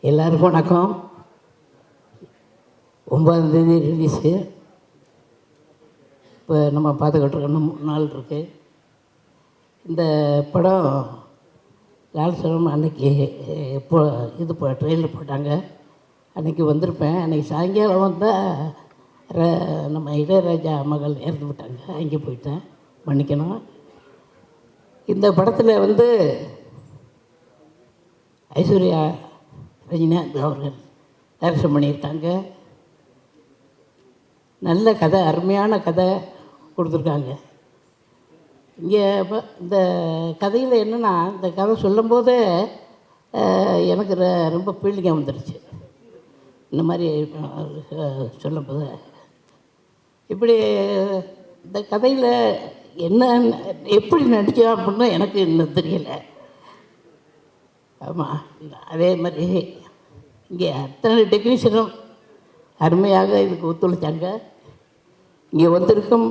எல்லாருக்கும் வணக்கம். 9ஆம் தேதி ரிலீஸு. இப்போ நம்ம பார்த்துக்கிட்டு இருக்கோம், இன்னும் 3 நாள் இருக்குது. இந்த படம் லால்சனம் அன்னைக்கு இப்போ ட்ரெயிலர் போட்டாங்க, அன்றைக்கி வந்திருப்பேன். அன்றைக்கி சாயங்காலம் வந்தால் நம்ம இளையராஜா மகள் இறந்து விட்டாங்க, அங்கே போயிட்டேன், மன்னிக்கணும். இந்த படத்தில் ஐஸ்வர்யா ரஜினிகாந்த் அவர்கள் டைரக்ஷன் பண்ணியிருக்காங்க. நல்ல கதை, அருமையான கதை கொடுத்துருக்காங்க. இங்கே இந்த கதையில் என்னென்னா, இந்த கதை சொல்லும்போதே எனக்கு ரொம்ப ஃபீலிங்காக வந்துடுச்சு. இந்த மாதிரி சொல்லும்போது இப்படி இந்த கதையில் என்ன எப்படி நடித்தோம் அப்படின்னா எனக்கு இன்னும் தெரியலை. ஆமாம், அதே மாதிரி இங்கே அத்தனை டெக்னீஷியனும் அருமையாக இதுக்கு ஒத்துழைச்சாங்க. இங்கே வந்திருக்கும்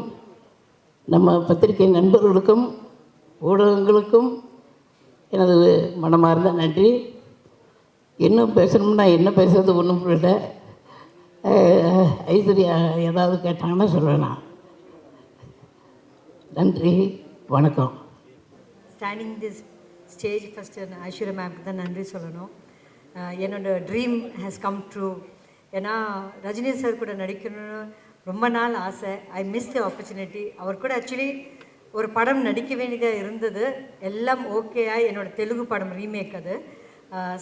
நம்ம பத்திரிகை நண்பர்களுக்கும் ஊடகங்களுக்கும் எனது மனமார்ந்த நன்றி. இன்னும் பேசணும்னா என்ன பேசுறது ஒன்றும் புரியல. ஐஸ்வர்யா ஏதாவது கேட்டாங்கன்னா சொல்லுவேண்ணா. நன்றி, வணக்கம். Standing this stage first Aishwarya மேம்க்கு தான் நன்றி சொல்லணும். என்னோடய ட்ரீம் ஹேஸ் கம் ட்ரூ. ஏன்னா ரஜினி சார் கூட நடிக்கணும்னு ரொம்ப நாள் ஆசை. I miss the opportunity. அவர் கூட ஆக்சுவலி ஒரு படம் நடிக்க வேண்டியதாக இருந்தது. எல்லாம் ஓகேயா, என்னோடய தெலுங்கு படம் ரீமேக். அது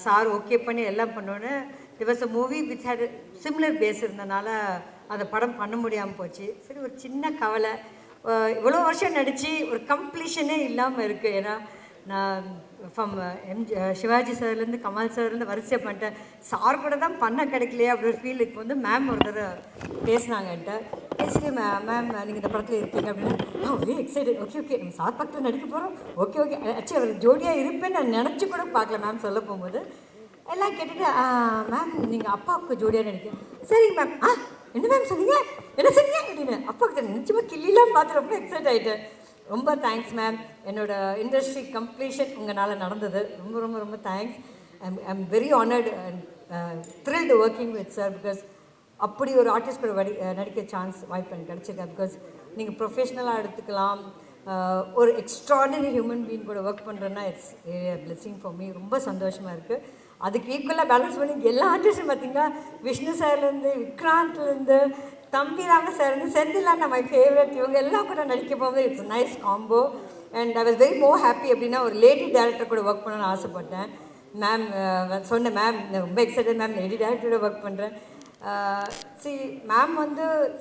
சார் ஓகே பண்ணி எல்லாம் பண்ணோன்னு it was a movie which had similar face இருந்தனால அந்த படம் பண்ண முடியாமல் போச்சு. சரி, ஒரு சின்ன கவலை. இவ்வளோ வருஷம் நடித்து ஒரு கம்ப்ளீஷனே இல்லாமல் இருக்குது. ஏன்னா நான் ஃப்ரம் சிவாஜி சார்லேருந்து கமல் சார்லேருந்து வரிசையாக பண்ணிட்டேன். சார் கூட தான் பண்ண கிடைக்கலையே அப்படி ஒரு ஃபீல். இப்போ மேம் ஒரு தடவை பேசினாங்க என்கிட்ட. பேசிட்டு மேம் நீங்கள் இந்த படத்தில் இருக்கீங்க அப்படின்னா ஒரே எக்ஸைட்டட். ஓகே நம்ம சார் பக்கத்தில் நடிக்க போகிறோம். ஓகே ஆக்சுவலி அவர் ஜோடியாக இருப்பேன்னு நான் நினச்சி கூட பார்க்கல. மேம் சொல்ல போகும்போது எல்லாம் கேட்டுட்டு மேம் நீங்கள் அப்பாவுக்கு ஜோடியாக நடிக்க. சரிங்க மேம். என்ன மேம் சொன்னீங்க, என்ன சொன்னீங்க அப்படின்னு அப்பாவுக்கு நிச்சயமாக கிள்ளிலாம் பார்த்து ரொம்ப எக்ஸைட் ஆகிட்டேன். ரொம்ப தேங்க்ஸ் மேம். என்னோடய இண்டஸ்ட்ரி கம்ப்ளீஷன் உங்களால் நடந்தது. ரொம்ப ரொம்ப ரொம்ப thanks. I'm very honoured and thrilled working with sir. Because அப்படி ஒரு ஆர்டிஸ்ட் கூட நடிக்க சான்ஸ் வாய்ப்பு எனக்கு கிடச்சிருக்கேன். பிகாஸ் நீங்கள் ப்ரொஃபஷ்னலாக எடுத்துக்கலாம். ஒரு எக்ஸ்ட்ராடினரி ஹியூமன் பீயிங் கூட ஒர்க் பண்ணுறேன்னா இட்ஸ் பிளெஸிங் ஃபார் மீ. ரொம்ப சந்தோஷமாக இருக்குது. அதுக்கு ஈக்குவலாக பேலன்ஸ் பண்ணி எல்லா ஆர்டிஸ்டும் பார்த்திங்கன்னா, விஷ்ணு சார்லேருந்து விக்ராந்த்லேருந்து தம்பி ராம சார்லேருந்து செந்திலான மை ஃபேவரட், இவங்க எல்லாம் கூட நடிக்க போகும்போது it's nice combo. And I was very more happy. அப்படின்னா ஒரு லேடி டேரக்டர் கூட ஒர்க் பண்ணணும்னு ஆசைப்பட்டேன். மேம் சொன்னேன், மேம் ரொம்ப எக்ஸைட்டட் மேம், லேடி டேரக்டரோட ஒர்க் பண்ணுறேன். மேம்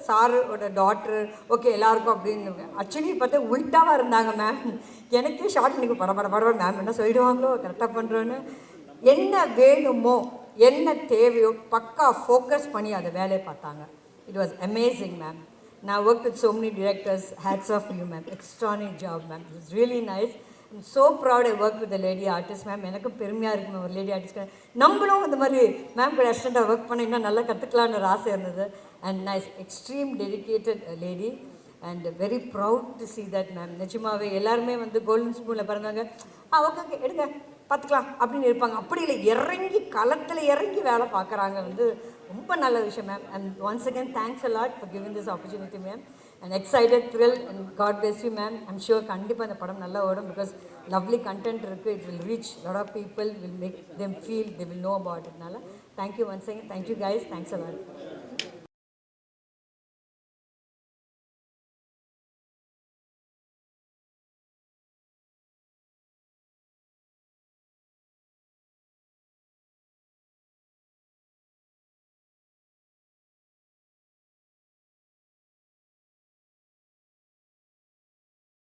சாரோட டாக்டர் ஓகே எல்லாருக்கும் அப்படின்னு ஆக்சுவலி பார்த்தா உல்ட்டாவாக இருந்தாங்க மேம். எனக்கே ஷார்ட் எனக்கு பட மேம் என்ன சொல்லிடுவாங்களோ கரெக்டாக பண்ணுறோன்னு. என்ன வேணுமோ என்ன தேவையோ பக்கா ஃபோக்கஸ் பண்ணி அதை வேலையை பார்த்தாங்க. It was amazing ma'am. நான் work with so many directors. Hats off to you ma'am. Extraordinary job ma'am. It was really nice. I'm so proud I worked with a lady artist ma'am. எனக்கும் பெருமையாக இருக்கு ma'am, ஒரு lady artist நம்மளும் இந்த மாதிரி ma'am கூட அசிஸ்டண்ட்டாக work பண்ண இன்னும் நல்லா கற்றுக்கலான்னு ஒரு ஆசை இருந்தது. And nice, extreme dedicated lady and very proud to see that ma'am. நிஜமாவே எல்லாருமே கோல்டன் ஸ்பூனில் பிறந்தாங்க. ஓகே எடுங்க பார்த்துக்கலாம் அப்படின்னு இருப்பாங்க. அப்படி இல்லை, இறங்கி களத்தில் இறங்கி வேலை பார்க்குறாங்க. ரொம்ப நல்ல விஷயம் ma'am. And once again thanks a lot for giving this opportunity ma'am. And excited, thrill and God bless you ma'am. I'm sure கண்டிப்பாக அந்த படம் நல்லா ஓடும். பிகாஸ் லவ்லி கண்டென்ட் இருக்குது. It will reach lot of people, will make them feel, they will know about இட்னால thank you once again. Thank you guys, thanks a lot.